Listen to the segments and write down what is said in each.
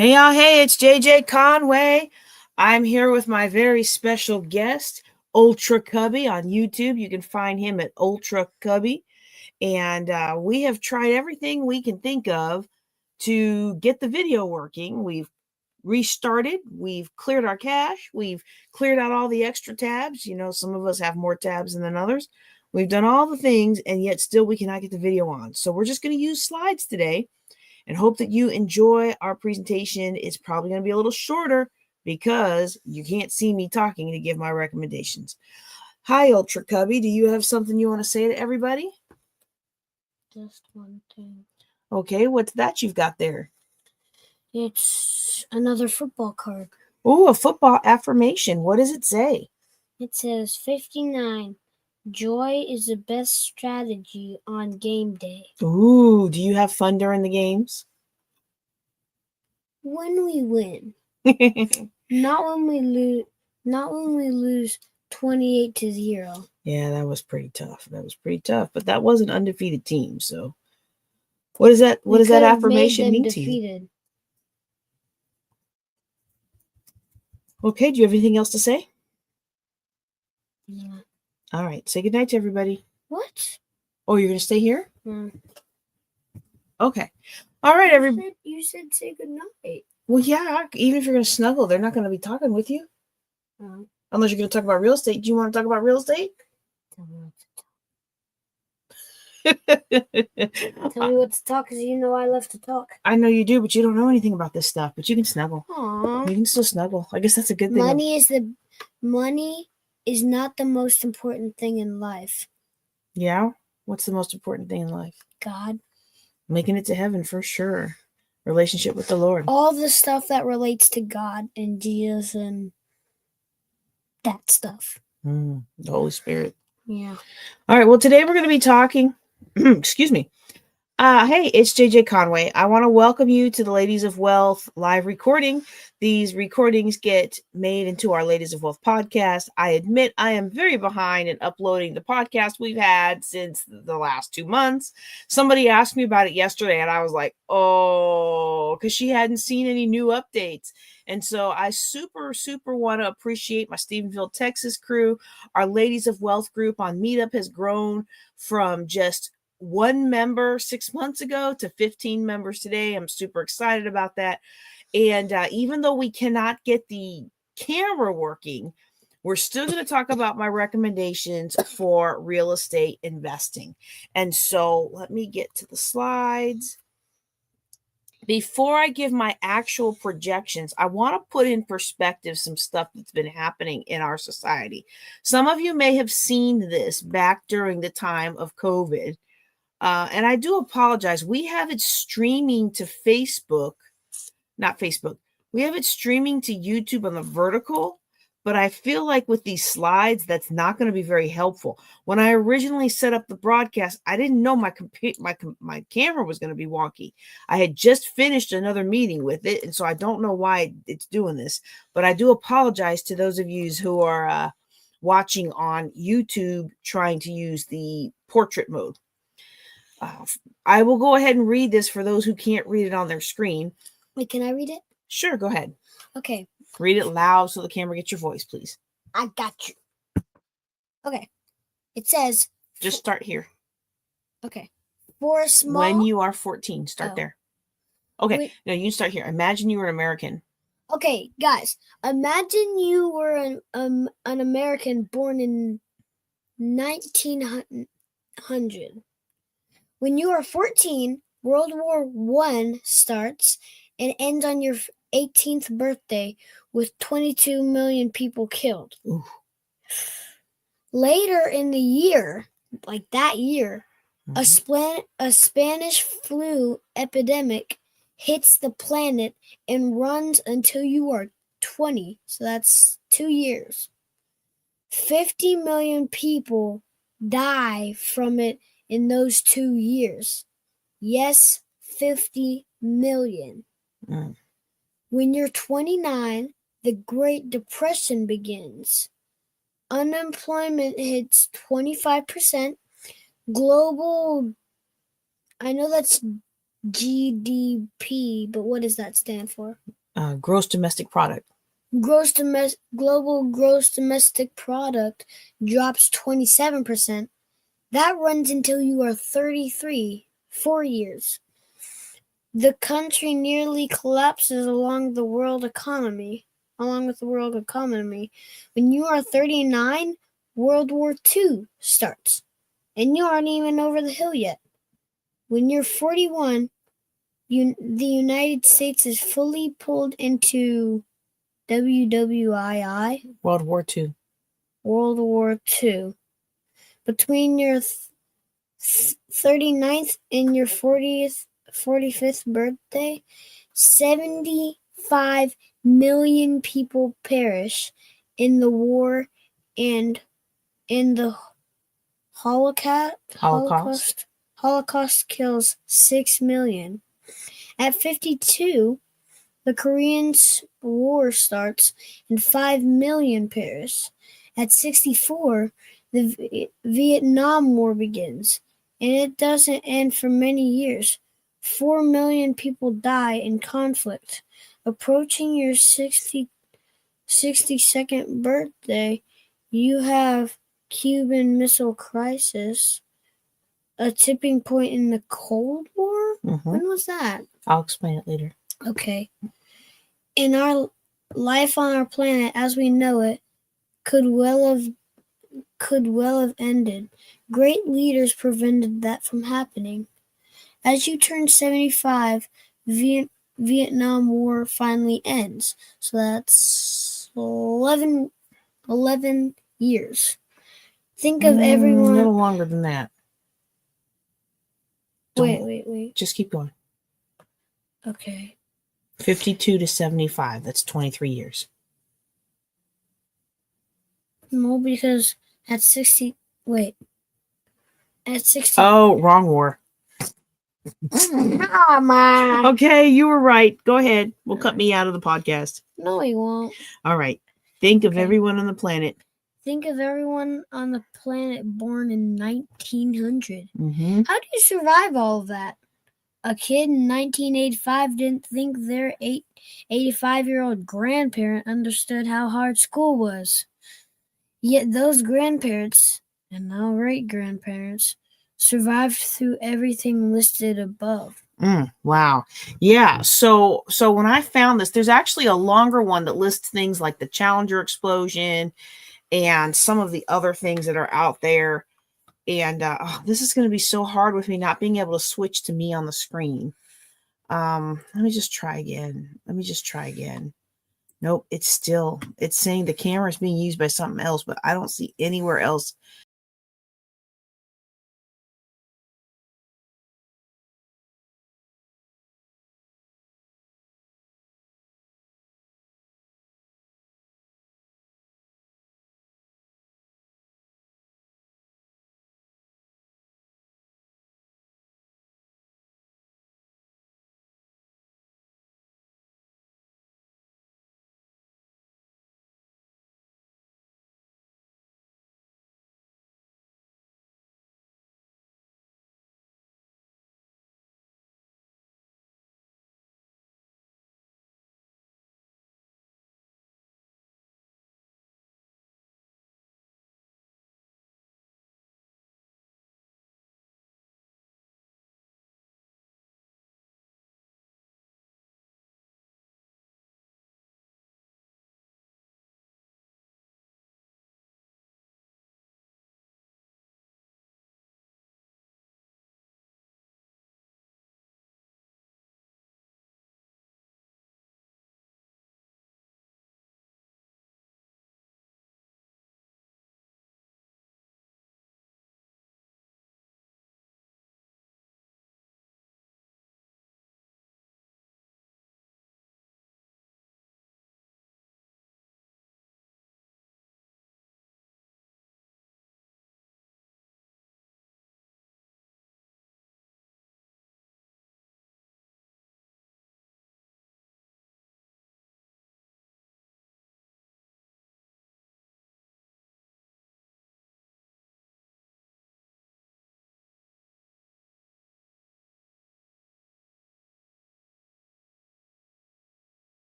Hey, y'all. Hey, it's JJ Conway. I'm here with my very special guest, Ultra Cubby on YouTube. You can find him at Ultra Cubby. And we have tried everything we can think of to get the video working. We've restarted, we've cleared our cache, we've cleared out all the extra tabs. You know, some of us have more tabs than others. We've done all the things, and yet still we cannot get the video on. So we're just going to use slides today and hope that you enjoy our presentation. It's probably going to be a little shorter because you can't see me talking to give my recommendations. Hi, Ultra Cubby. Do you have something you want to say to everybody? Just one thing. Okay, what's that you've got there? It's another football card. Oh, a football affirmation. What does it say? It says 59. Joy is the best strategy on game day. Ooh, do you have fun during the games? When we win. Not when we lose. Not when we lose 28-0. Yeah, that was pretty tough. But that was an undefeated team. So, what does that affirmation mean to you? Okay. Do you have anything else to say? Yeah. All right. Say goodnight to everybody. What? Oh, you're gonna stay here? Yeah. Okay. All right, everybody. You said say goodnight. Well, yeah. Even if you're gonna snuggle, they're not gonna be talking with you. Unless you're gonna talk about real estate. Do you want to talk about real estate? Tell me what to talk, because you know I love to talk. I know you do, but you don't know anything about this stuff. But you can snuggle. Aww. You can still snuggle. I guess that's a good thing. Money is not the most important thing in life. Yeah? What's the most important thing in life? God. Making it to heaven for sure. Relationship with the Lord. All the stuff that relates to God and Jesus and that stuff. The Holy Spirit. Yeah. All right. Well, today we're going to be talking. Excuse me. Hey, it's JJ Conway. I want to welcome you to the Ladies of Wealth live recording. These recordings get made into our Ladies of Wealth podcast. I admit I am very behind in uploading the podcast we've had since the last 2 months. Somebody asked me about it yesterday, and I was like, oh, because she hadn't seen any new updates. And so I super want to appreciate my Stephenville, Texas crew. Our Ladies of Wealth group on Meetup has grown from just 1 member 6 months ago to 15 members today. I'm super excited about that. And even though we cannot get the camera working, we're still going to talk about my recommendations for real estate investing. And so let me get to the slides. Before I give my actual projections, I want to put in perspective some stuff that's been happening in our society. Some of you may have seen this back during the time of COVID. And I do apologize. We have it streaming to Facebook, not Facebook. We have it streaming to YouTube on the vertical, but I feel like with these slides, that's not going to be very helpful. When I originally set up the broadcast, I didn't know my camera was going to be wonky. I had just finished another meeting with it, and so I don't know why it's doing this, but I do apologize to those of you who are watching on YouTube trying to use the portrait mode. I will go ahead and read this for those who can't read it on their screen. Wait, can I read it? Sure, go ahead. Okay. Read it loud so the camera gets your voice, please. I got you. Okay. It says... Just start here. Okay. For a small... When you are 14, start there. Okay. Wait. No, you start here. Imagine you were an American. Okay, guys. Imagine you were an American born in 1900. When you are 14, World War I starts and ends on your 18th birthday with 22 million people killed. Ooh. Later in the year, like that year, a Spanish flu epidemic hits the planet and runs until you are 20. So that's 2 years. 50 million people die from it in those 2 years. Yes, 50 million. When you're 29, the Great Depression begins. Unemployment hits 25%. Global, I know that's GDP, but what does that stand for? Gross domestic product. Global gross domestic product drops 27%. That runs until you are 33, 4 years. The country nearly collapses along with the world economy. When you are 39, World War II starts, and you aren't even over the hill yet. When you're 41, the United States is fully pulled into WWII, World War II. World War II. Between your 39th and your 45th birthday, 75 million people perish in the war and in the Holocaust. Holocaust kills 6 million. At 52, the Korean War starts and 5 million perish. At 64, the Vietnam War begins, and it doesn't end for many years. 4 million people die in conflict. Approaching your 62nd birthday, you have Cuban Missile Crisis, a tipping point in the Cold War? When was that? I'll explain it later. Okay. In our life on our planet as we know it could well have ended. Great leaders prevented that from happening. As you turn 75, Vietnam War finally ends. So that's 11 years. Think of everyone. A little longer than that. Wait. Just keep going. Okay. 52 to 75. That's 23 years. No, because at 60. Wait. At 60. Oh, wrong war. Oh, man. Okay, you were right. Go ahead. We'll cut me out of the podcast. No, he won't. All right. Think of Okay. everyone on the planet. Think of everyone on the planet born in 1900. Mm-hmm. How do you survive all of that? A kid in 1985 didn't think their 85-year-old grandparent understood how hard school was. Yet those grandparents, and now great-grandparents, survived through everything listed above. Wow. Yeah. So when I found this, there's actually a longer one that lists things like the Challenger explosion and some of the other things that are out there. And this is going to be so hard with me not being able to switch to me on the screen. Let me just try again. Nope, it's saying the camera is being used by something else, but I don't see anywhere else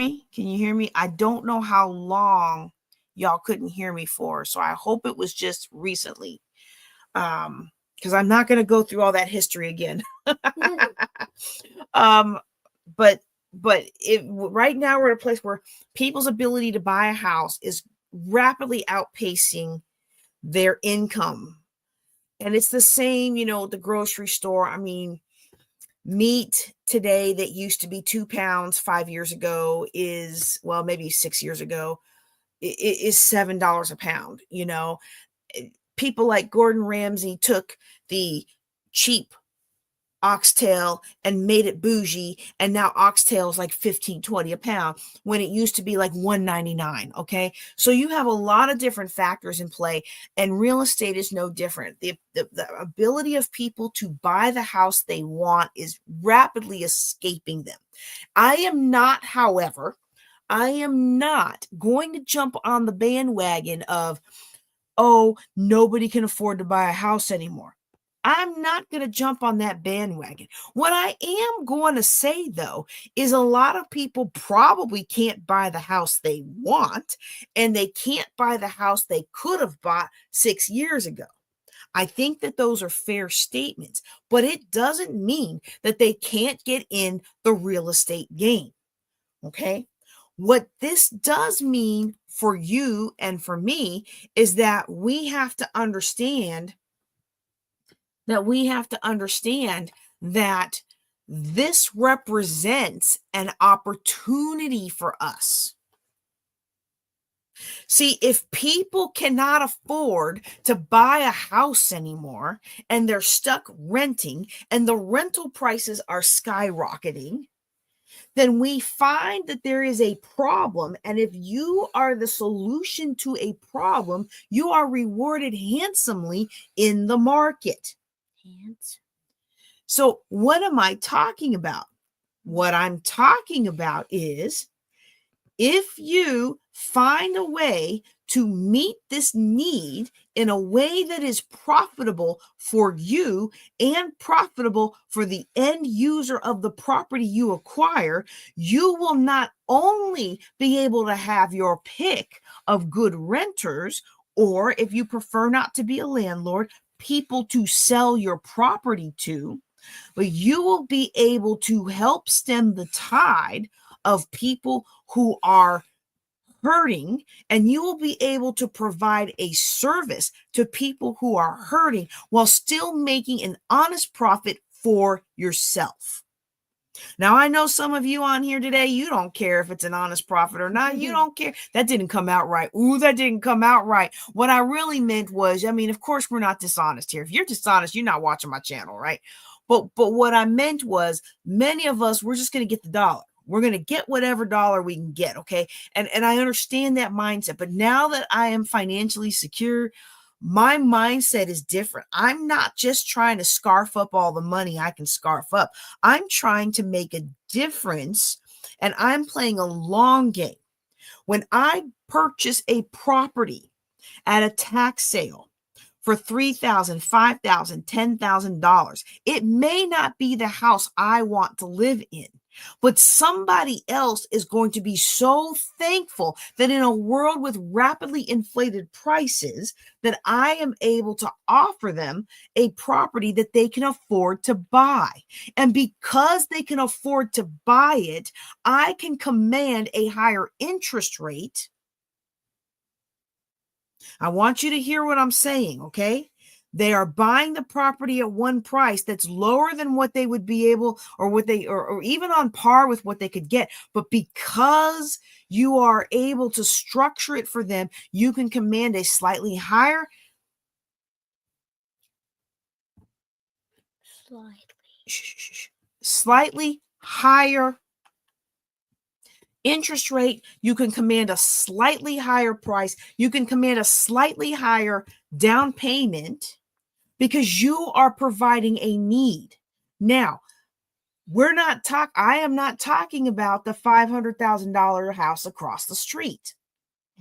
me? Can you hear me? I don't know how long y'all couldn't hear me for, so I hope it was just recently. Because I'm not going to go through all that history again. um, but right now we're at a place where people's ability to buy a house is rapidly outpacing their income. And it's the same, the grocery store. I mean, meat today that used to be £2 5 years ago is, well, maybe 6 years ago, is $7 a pound. People like Gordon Ramsay took the cheap oxtail and made it bougie, and now oxtail is like 15-20 a pound when it used to be like $1.99. Okay, so you have a lot of different factors in play, and real estate is no different. The ability of people to buy the house they want is rapidly escaping them. I am not, however, going to jump on the bandwagon of, oh, nobody can afford to buy a house anymore. I'm not going to jump on that bandwagon. What I am going to say, though, is a lot of people probably can't buy the house they want, and they can't buy the house they could have bought 6 years ago. I think that those are fair statements, but it doesn't mean that they can't get in the real estate game. Okay? What this does mean for you and for me is that we have to understand that this represents an opportunity for us. See, if people cannot afford to buy a house anymore and they're stuck renting and the rental prices are skyrocketing, then we find that there is a problem. And if you are the solution to a problem, you are rewarded handsomely in the market. So what am I talking about? What I'm talking about is, if you find a way to meet this need in a way that is profitable for you and profitable for the end user of the property you acquire, you will not only be able to have your pick of good renters, or if you prefer not to be a landlord, people to sell your property to, but you will be able to help stem the tide of people who are hurting, and you will be able to provide a service to people who are hurting while still making an honest profit for yourself. Now, I know some of you on here today, you don't care if it's an honest profit or not. You don't care. That didn't come out right. Ooh, that didn't come out right. What I really meant was, of course, we're not dishonest here. If you're dishonest, you're not watching my channel, right? But what I meant was, many of us, we're just going to get the dollar. We're going to get whatever dollar we can get, okay? And I understand that mindset. But now that I am financially secure, my mindset is different. I'm not just trying to scarf up all the money I can scarf up. I'm trying to make a difference, and I'm playing a long game. When I purchase a property at a tax sale for $3,000, $5,000, $10,000, it may not be the house I want to live in, but somebody else is going to be so thankful that in a world with rapidly inflated prices, that I am able to offer them a property that they can afford to buy. And because they can afford to buy it, I can command a higher interest rate. I want you to hear what I'm saying, okay? They are buying the property at one price that's lower than what they would be able, or even on par with what they could get. But because you are able to structure it for them, you can command a slightly higher interest rate. You can command a slightly higher price. You can command a slightly higher down payment because you are providing a need. Now, I am not talking about the $500,000 house across the street.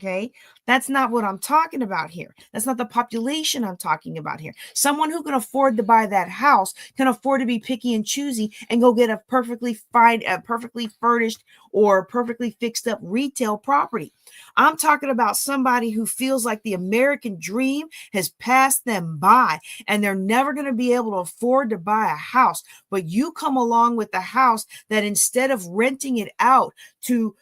Okay, that's not what I'm talking about here. That's not the population I'm talking about here. Someone who can afford to buy that house can afford to be picky and choosy and go get a perfectly fine, perfectly furnished or perfectly fixed up retail property. I'm talking about somebody who feels like the American dream has passed them by and they're never going to be able to afford to buy a house. But you come along with the house that instead of renting it out to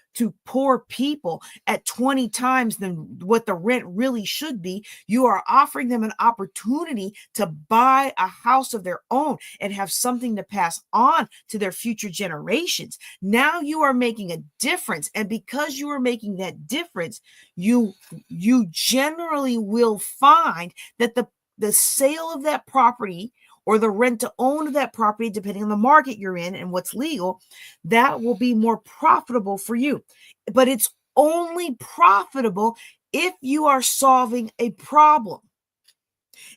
poor people at 20 times than what the rent really should be, you are offering them an opportunity to buy a house of their own and have something to pass on to their future generations. Now you are making a difference, and because you are making that difference, you generally will find that the sale of that property or the rent to own of that property, depending on the market you're in and what's legal, that will be more profitable for you. But it's only profitable if you are solving a problem.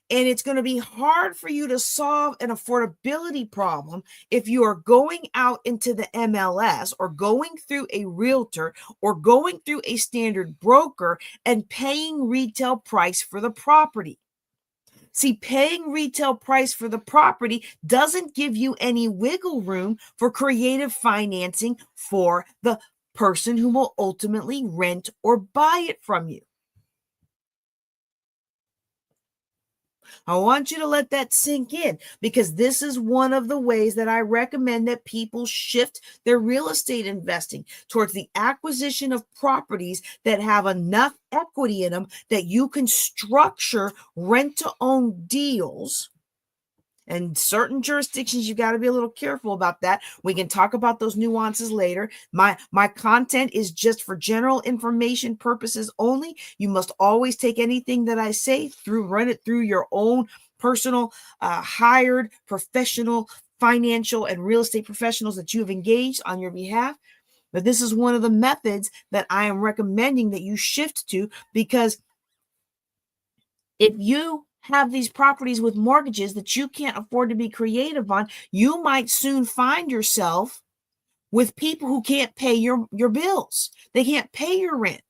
And it's going to be hard for you to solve an affordability problem if you are going out into the MLS or going through a realtor or going through a standard broker and paying retail price for the property. See, paying retail price for the property doesn't give you any wiggle room for creative financing for the person who will ultimately rent or buy it from you. I want you to let that sink in, because this is one of the ways that I recommend that people shift their real estate investing towards the acquisition of properties that have enough equity in them that you can structure rent to own deals. And certain jurisdictions, you got to be a little careful about that. We can talk about those nuances later. My content is just for general information purposes only. You must always take anything that I say run it through your own personal, hired professional financial and real estate professionals that you have engaged on your behalf. But this is one of the methods that I am recommending that you shift to, because if you have these properties with mortgages that you can't afford to be creative on, you might soon find yourself with people who can't pay your bills. They can't pay your rent.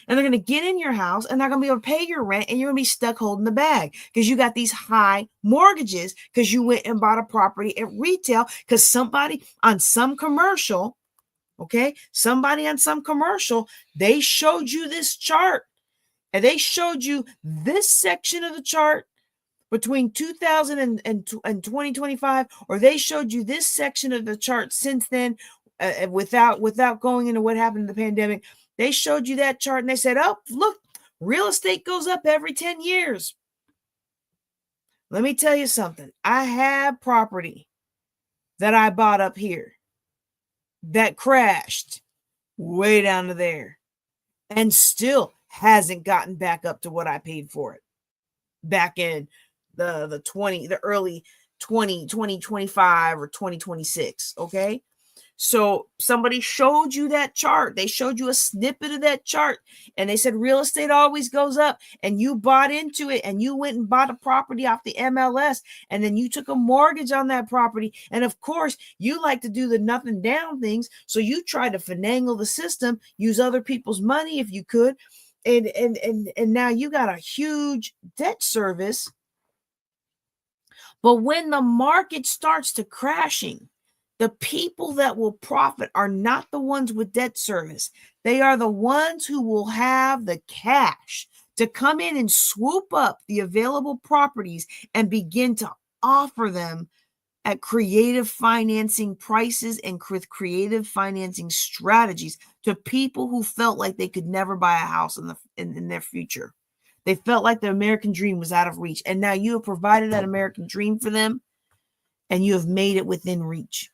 And they're going to get in your house and they're going to be able to pay your rent, and you're going to be stuck holding the bag because you got these high mortgages because you went and bought a property at retail because somebody on some commercial, they showed you this chart. And they showed you this section of the chart between 2000 and 2025, or they showed you this section of the chart since then, without going into what happened in the pandemic. They showed you that chart and they said, oh, look, real estate goes up every 10 years. Let me tell you something. I have property that I bought up here that crashed way down to there and still hasn't gotten back up to what I paid for it back in the early 2025 or 2026. Okay. So somebody showed you that chart. They showed you a snippet of that chart and they said real estate always goes up, and you bought into it and you went and bought a property off the MLS, and then you took a mortgage on that property. And of course, you like to do the nothing down things. So you try to finagle the system, use other people's money if you could. And now you got a huge debt service. But when the market starts to crashing, the people that will profit are not the ones with debt service. They are the ones who will have the cash to come in and swoop up the available properties and begin to offer them at creative financing prices and creative financing strategies to people who felt like they could never buy a house in their future. They felt like the American dream was out of reach. And now you have provided that American dream for them, and you have made it within reach.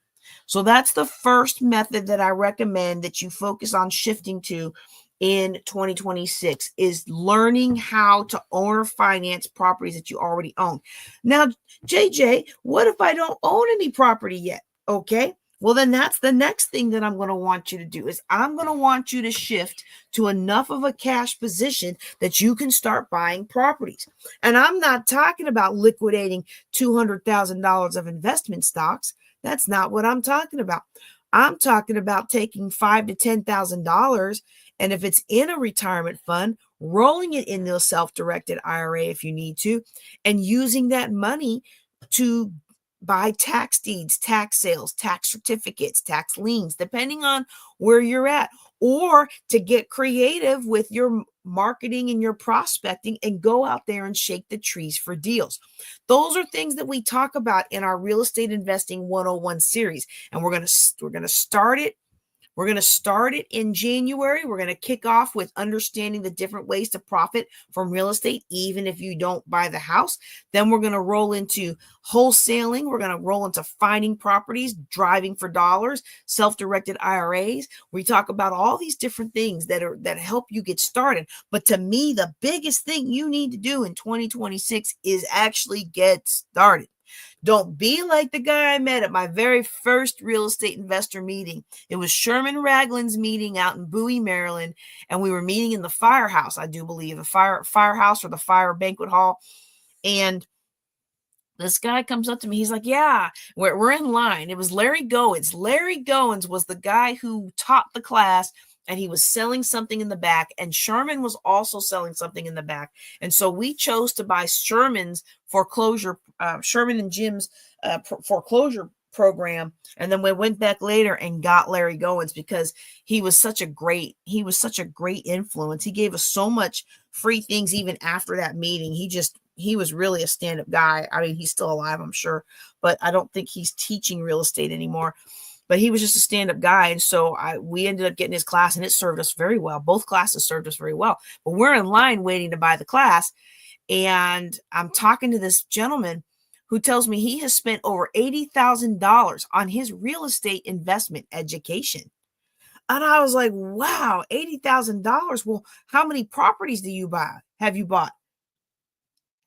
So that's the first method that I recommend that you focus on shifting to in 2026, is learning how to owner finance properties that you already own. Now, JJ, what if I don't own any property yet? Okay. Well, then that's the next thing that I'm going to want you to do, is I'm going to want you to shift to enough of a cash position that you can start buying properties. And I'm not talking about liquidating $200,000 of investment stocks. That's not what I'm talking about. I'm talking about taking $5,000 to $10,000 And if it's in a retirement fund, rolling it into a self-directed IRA if you need to, and using that money to buy tax deeds, tax sales, tax certificates, tax liens, depending on where you're at, or to get creative with your marketing and your prospecting and go out there and shake the trees for deals. Those are things that we talk about in our Real Estate Investing 101 series, and we're going to start it. We're going to start it in January. We're going to kick off with understanding the different ways to profit from real estate, even if you don't buy the house. Then we're going to roll into wholesaling. We're going to roll into finding properties, driving for dollars, self-directed IRAs. We talk about all these different things that help you get started. But to me, the biggest thing you need to do in 2026 is actually get started. Don't be like the guy I met at my very first real estate investor meeting. It was Sherman Ragland's meeting out in Bowie, Maryland, and we were meeting in the firehouse, I do believe, the firehouse or the fire banquet hall. And this guy comes up to me. He's like, yeah, we're in line. It was Larry Goins. Larry Goins was the guy who taught the class, and he was selling something in the back, and Sherman was also selling something in the back. And so we chose to buy Sherman and Jim's foreclosure program. And then we went back later and got Larry Goins because he was such a great influence. He gave us so much free things even after that meeting. He was really a stand-up guy. I mean, he's still alive, I'm sure, but I don't think he's teaching real estate anymore. But he was just a stand-up guy. And so we ended up getting his class, and it served us very well. Both classes served us very well. But we're in line waiting to buy the class. And I'm talking to this gentleman who tells me he has spent over $80,000 on his real estate investment education. And I was like, wow, $80,000. Well, how many properties have you bought?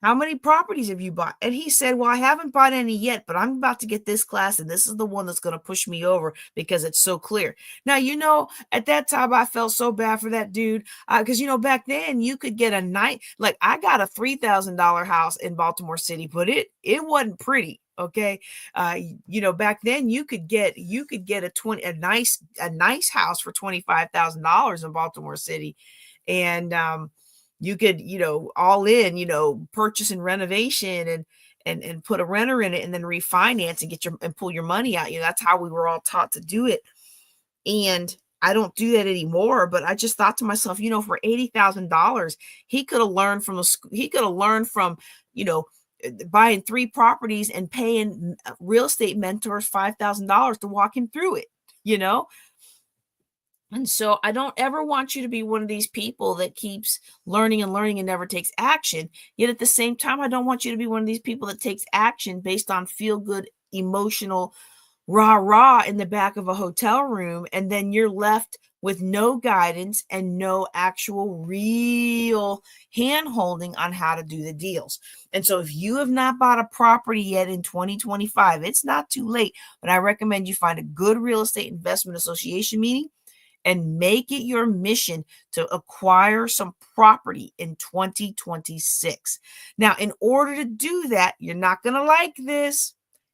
How many properties have you bought? And he said, well, I haven't bought any yet, but I'm about to get this class, and this is the one that's going to push me over because it's so clear. Now, at that time, I felt so bad for that dude because, back then you could get a night, like I got a $3,000 house in Baltimore City, but it wasn't pretty. Okay. Back then you could get a nice house for $25,000 in Baltimore City. And, you could, all in, purchase and renovation and put a renter in it and then refinance and pull your money out. That's how we were all taught to do it. And I don't do that anymore, but I just thought to myself, for $80,000, he could have learned from buying 3 properties and paying real estate mentors $5,000 to walk him through it, And so I don't ever want you to be one of these people that keeps learning and learning and never takes action. Yet at the same time, I don't want you to be one of these people that takes action based on feel-good, emotional rah-rah in the back of a hotel room. And then you're left with no guidance and no actual real hand-holding on how to do the deals. And so if you have not bought a property yet in 2025, it's not too late, but I recommend you find a good real estate investment association meeting and make it your mission to acquire some property in 2026. Now, in order to do that, you're not going to like this.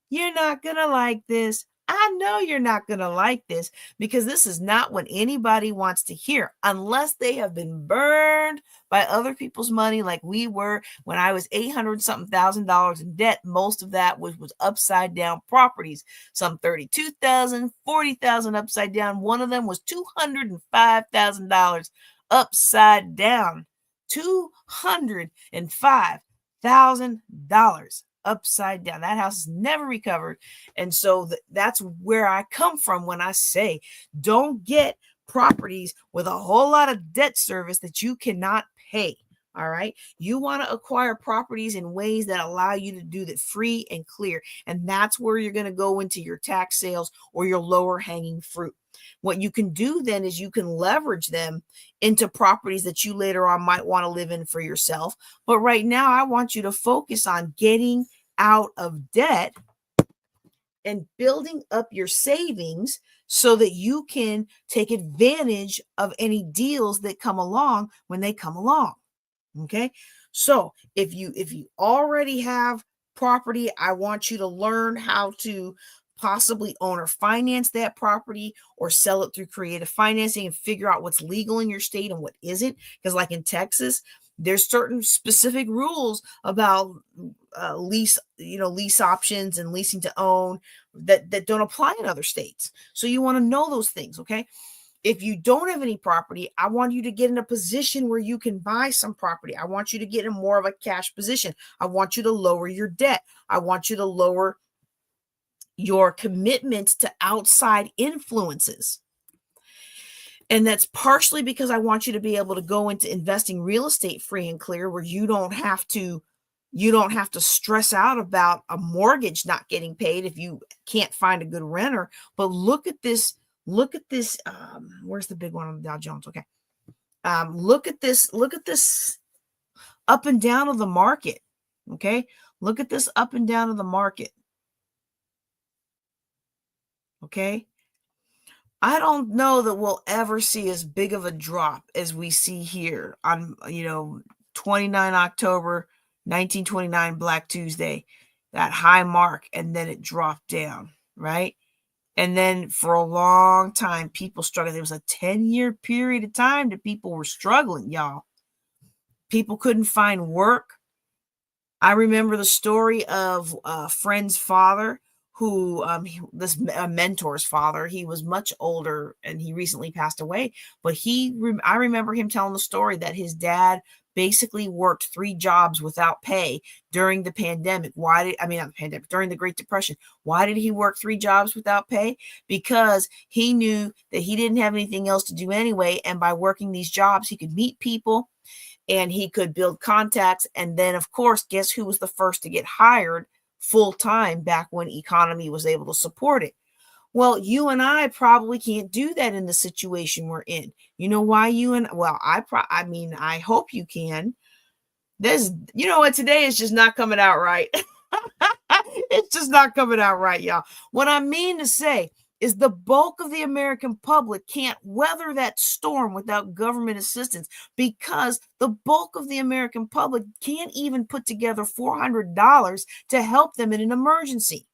You're not going to like this. I know you're not going to like this because this is not what anybody wants to hear unless they have been burned by other people's money like we were when I was $800-something thousand in debt. Most of that was upside down properties, some $32,000, $40,000 upside down. One of them was $205,000 upside down. $205,000 upside down. That house is never recovered. And so that's where I come from when I say don't get properties with a whole lot of debt service that you cannot pay. All right. You want to acquire properties in ways that allow you to do that free and clear. And that's where you're going to go into your tax sales or your lower hanging fruit. What you can do then is you can leverage them into properties that you later on might want to live in for yourself. But right now, I want you to focus on getting out of debt and building up your savings so that you can take advantage of any deals that come along when they come along. Okay. So if you already have property, I want you to learn how to possibly own or finance that property or sell it through creative financing and figure out what's legal in your state and what isn't. Because like in Texas, there's certain specific rules about lease options and leasing to own that don't apply in other states. So you want to know those things, okay? If you don't have any property, I want you to get in a position where you can buy some property. I want you to get in more of a cash position. I want you to lower your debt. I want you to lower your commitment to outside influences. And that's partially because I want you to be able to go into investing real estate free and clear, where you don't have to stress out about a mortgage not getting paid if you can't find a good renter. But look at this. Where's the big one on the Dow Jones? Okay. Look at this up and down of the market. Okay. Look at this up and down of the market. Okay. I don't know that we'll ever see as big of a drop as we see here on, 29 October, 1929, Black Tuesday, that high mark, and then it dropped down, right? And then for a long time, people struggled. There was a 10-year period of time that people were struggling, y'all. People couldn't find work. I remember the story of a friend's father who, this mentor's father. He was much older and he recently passed away. But I remember him telling the story that his dad basically worked 3 jobs without pay during the pandemic. During the Great Depression. Why did he work 3 jobs without pay? Because he knew that he didn't have anything else to do anyway. And by working these jobs, he could meet people and he could build contacts. And then, of course, guess who was the first to get hired full time back when economy was able to support it? Well, you and I probably can't do that in the situation we're in. You know why I hope you can. Today is just not coming out right. It's just not coming out right, y'all. What I mean to say is the bulk of the American public can't weather that storm without government assistance, because the bulk of the American public can't even put together $400 to help them in an emergency.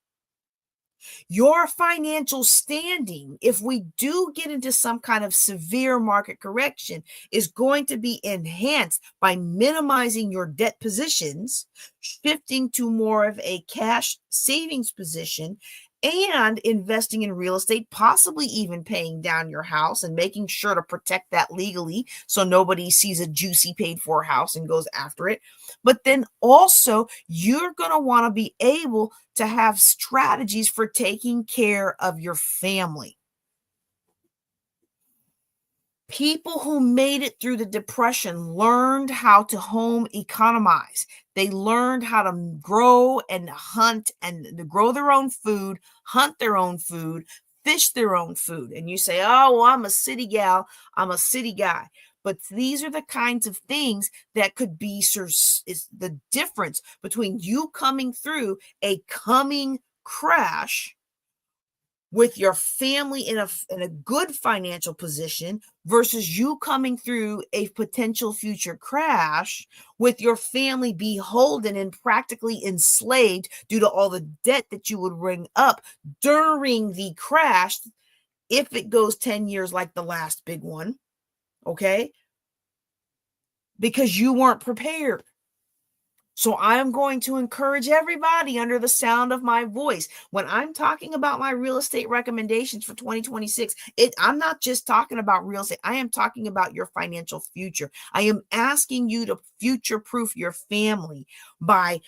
Your financial standing, if we do get into some kind of severe market correction, is going to be enhanced by minimizing your debt positions, shifting to more of a cash savings position, and investing in real estate, possibly even paying down your house and making sure to protect that legally so nobody sees a juicy paid for house and goes after it. But then also, you're going to want to be able to have strategies for taking care of your family. People who made it through the Depression learned how to home economize. They learned how to grow and hunt and to grow their own food, hunt their own food, fish their own food. And you say, oh, well, I'm a city gal, I'm a city guy. But these are the kinds of things that could be is the difference between you coming through a coming crash with your family in a good financial position versus you coming through a potential future crash with your family beholden and practically enslaved due to all the debt that you would bring up during the crash if it goes 10 years like the last big one, okay? Because you weren't prepared. So I'm going to encourage everybody under the sound of my voice. When I'm talking about my real estate recommendations for 2026, I'm not just talking about real estate. I am talking about your financial future. I am asking you to future-proof your family by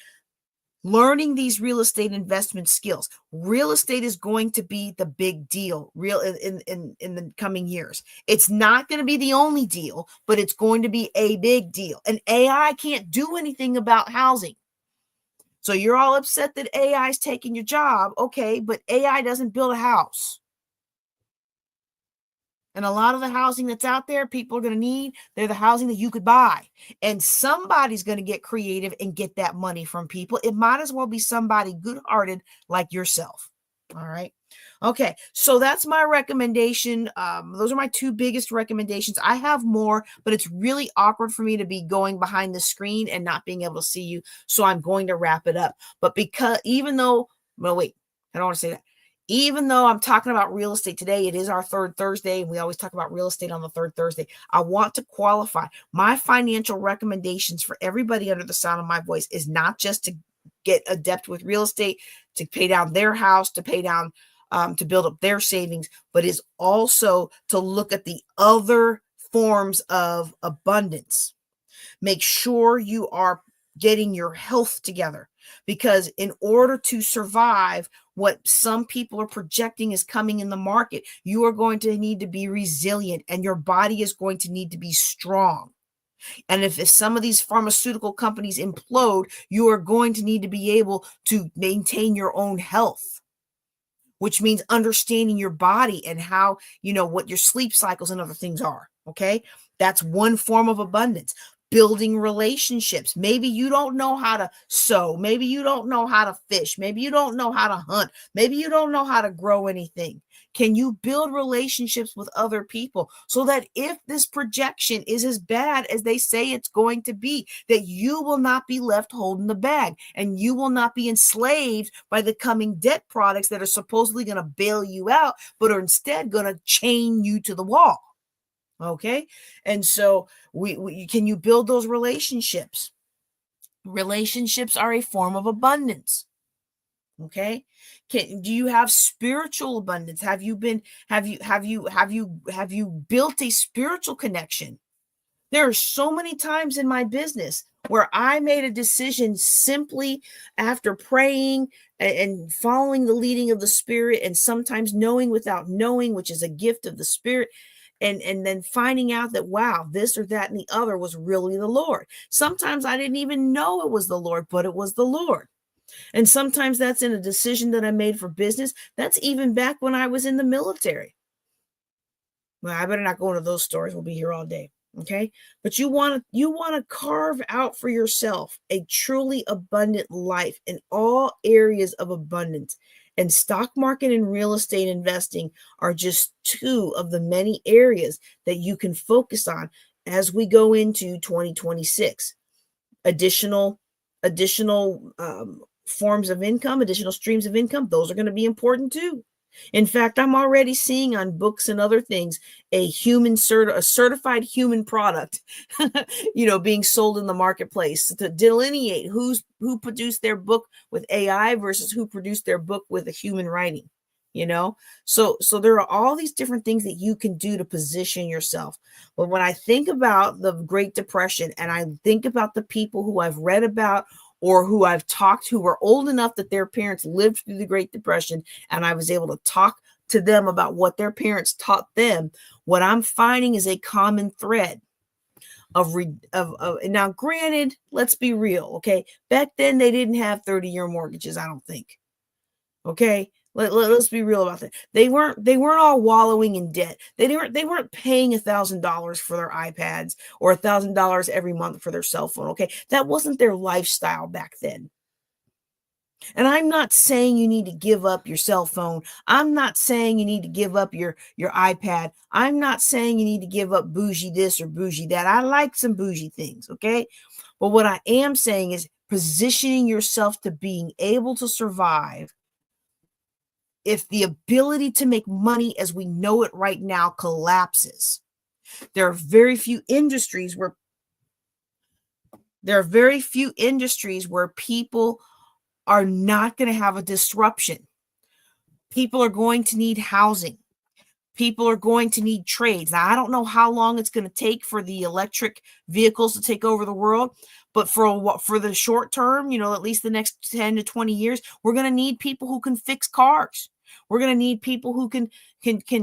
learning these real estate investment skills. Real estate is going to be the big deal in the coming years. It's not going to be the only deal, but it's going to be a big deal. And AI can't do anything about housing. So you're all upset that AI is taking your job. Okay, but AI doesn't build a house. And a lot of the housing that's out there, people are going to need, they're the housing that you could buy. And somebody's going to get creative and get that money from people. It might as well be somebody good-hearted like yourself. All right. Okay. So that's my recommendation. Those are my 2 biggest recommendations. I have more, but it's really awkward for me to be going behind the screen and not being able to see you. So I'm going to wrap it up. But I don't want to say that. Even though I'm talking about real estate today, it is our third Thursday, and we always talk about real estate on the third Thursday. I want to qualify my financial recommendations for everybody under the sound of my voice is not just to get adept with real estate, to pay down their house, to pay down, to build up their savings, but is also to look at the other forms of abundance. Make sure you are getting your health together, because in order to survive what some people are projecting is coming in the market, you are going to need to be resilient, and your body is going to need to be strong. And if some of these pharmaceutical companies implode, you are going to need to be able to maintain your own health, which means understanding your body and how, what your sleep cycles and other things are. Okay. That's one form of abundance. Building relationships. Maybe you don't know how to sew. Maybe you don't know how to fish. Maybe you don't know how to hunt. Maybe you don't know how to grow anything. Can you build relationships with other people so that if this projection is as bad as they say it's going to be, that you will not be left holding the bag, and you will not be enslaved by the coming debt products that are supposedly going to bail you out, but are instead going to chain you to the wall? Okay. And so can you build those relationships? Relationships are a form of abundance. Okay. Do you have spiritual abundance? Have you built a spiritual connection? There are so many times in my business where I made a decision simply after praying and following the leading of the Spirit, and sometimes knowing without knowing, which is a gift of the Spirit. And then finding out that, wow, this or that and the other was really the Lord. Sometimes I didn't even know it was the Lord, but it was the Lord. And sometimes that's in a decision that I made for business. That's even back when I was in the military. Well, I better not go into those stories. We'll be here all day. Okay. But you want to carve out for yourself a truly abundant life in all areas of abundance. And stock market and real estate investing are just two of the many areas that you can focus on as we go into 2026. Additional forms of income, additional streams of income, those are going to be important too. In fact, I'm already seeing on books and other things a certified human product, being sold in the marketplace to delineate who produced their book with AI versus who produced their book with a human writing. So there are all these different things that you can do to position yourself. But when I think about the Great Depression, and I think about the people who I've read about or who I've talked to, who were old enough that their parents lived through the Great Depression, and I was able to talk to them about what their parents taught them, what I'm finding is a common thread of now, granted, let's be real, okay? Back then, they didn't have 30-year mortgages, I don't think. Okay? Let's be real about that. They weren't all wallowing in debt. They weren't paying $1,000 for their iPads or $1,000 every month for their cell phone. Okay, that wasn't their lifestyle back then. And I'm not saying you need to give up your cell phone. I'm not saying you need to give up your iPad. I'm not saying you need to give up bougie this or bougie that. I like some bougie things. Okay, but what I am saying is positioning yourself to being able to survive if the ability to make money as we know it right now collapses. There are very few industries where people are not going to have a disruption. People are going to need housing. People are going to need trades. Now, I don't know how long it's going to take for the electric vehicles to take over the world, but for the short term, at least the next 10 to 20 years, we're going to need people who can fix cars. We're going to need people who can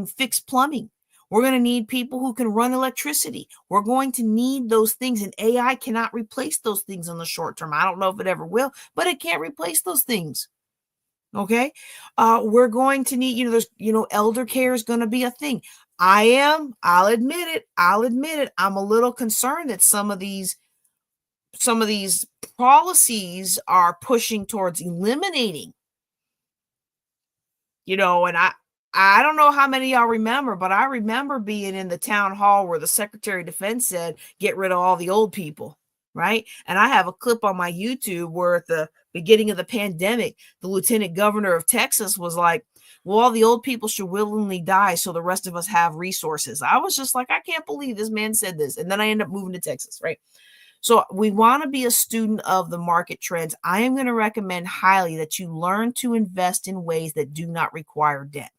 fix plumbing. We're going to need people who can run electricity. We're going to need those things, and AI cannot replace those things in the short term. I don't know if it ever will, but it can't replace those things. Okay. We're going to need, elder care is going to be a thing. I'll admit it. I'm a little concerned that some of these policies are pushing towards eliminating, and I don't know how many of y'all remember, but I remember being in the town hall where the Secretary of Defense said, get rid of all the old people, right? And I have a clip on my YouTube where at the beginning of the pandemic, the Lieutenant Governor of Texas was like, Well, all the old people should willingly die so the rest of us have resources. I was just like, I can't believe this man said this. And then I end up moving to Texas, right? So we want to be a student of the market trends. I am going to recommend highly that you learn to invest in ways that do not require debt.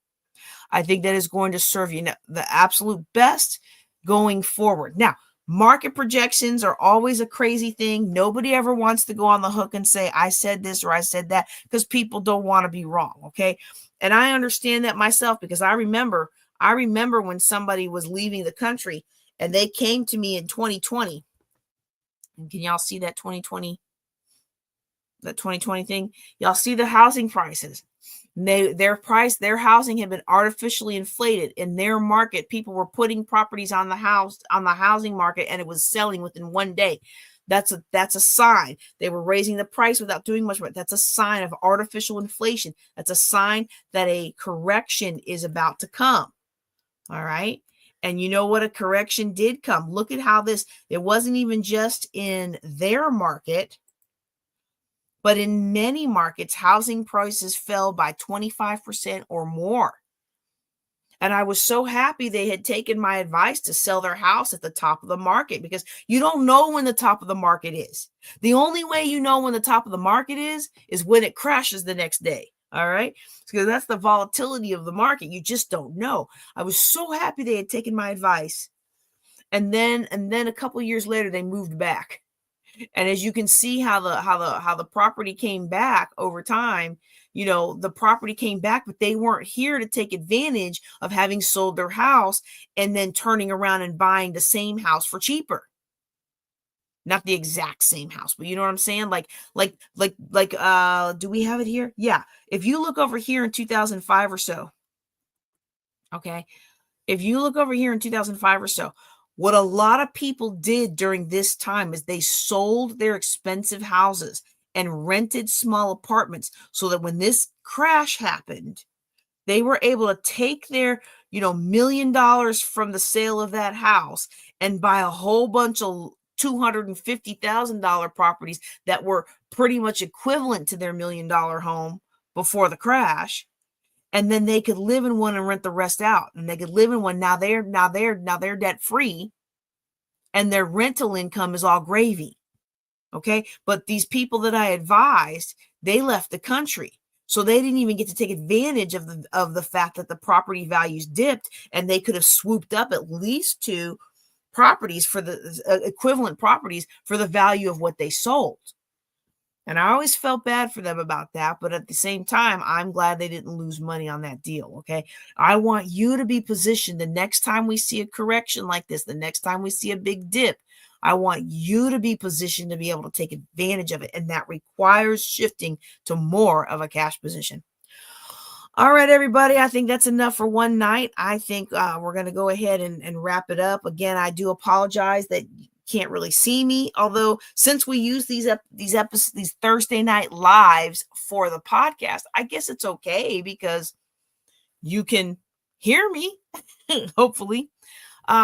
I think that is going to serve you the absolute best going forward. Now, market projections are always a crazy thing. Nobody ever wants to go on the hook and say, I said this or I said that, because people don't want to be wrong. Okay. And I understand that myself, because I remember when somebody was leaving the country and they came to me in 2020. And can y'all see that 2020 thing? Y'all see the housing prices. Their housing had been artificially inflated in their market. People were putting properties on the housing market, and it was selling within one day. That's a sign. They were raising the price without doing much more. That's a sign of artificial inflation. That's a sign that a correction is about to come. All right. And you know what? A correction did come. Look at how it wasn't even just in their market, but in many markets, housing prices fell by 25% or more. And I was so happy they had taken my advice to sell their house at the top of the market, because you don't know when the top of the market is. The only way you know when the top of the market is when it crashes the next day. All right. Because that's the volatility of the market. You just don't know. I was so happy they had taken my advice. And then a couple of years later, they moved back. And as you can see how the property came back over time, the property came back, but they weren't here to take advantage of having sold their house and then turning around and buying the same house for cheaper. Not the exact same house, but you know what I'm saying? Like, do we have it here? Yeah. If you look over here in 2005 or so, okay. If you look over here in 2005 or so, what a lot of people did during this time is they sold their expensive houses and rented small apartments, so that when this crash happened, they were able to take their, $1 million from the sale of that house and buy a whole bunch of $250,000 properties that were pretty much equivalent to their $1 million home before the crash. And then they could live in one and rent the rest out. And they could live in one. Now they're debt free, and their rental income is all gravy. Okay. But these people that I advised, they left the country. So they didn't even get to take advantage of the fact that the property values dipped, and they could have swooped up at least 2 properties for the equivalent properties for the value of what they sold. And I always felt bad for them about that. But at the same time, I'm glad they didn't lose money on that deal. Okay. I want you to be positioned the next time we see a correction like this, the next time we see a big dip, I want you to be positioned to be able to take advantage of it. And that requires shifting to more of a cash position. All right, everybody. I think that's enough for one night. I think we're going to go ahead and wrap it up. Again, I do apologize that can't really see me, although since we use these Thursday night lives for the podcast, I guess it's okay because you can hear me. Hopefully.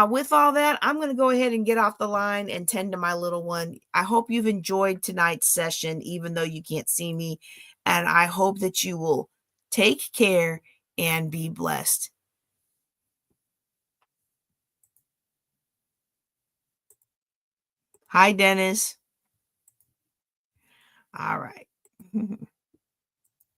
With all that, I'm going to go ahead and get off the line and tend to my little one. I hope you've enjoyed tonight's session, even though you can't see me, and I hope that you will take care and be blessed. Hi, Dennis. All right.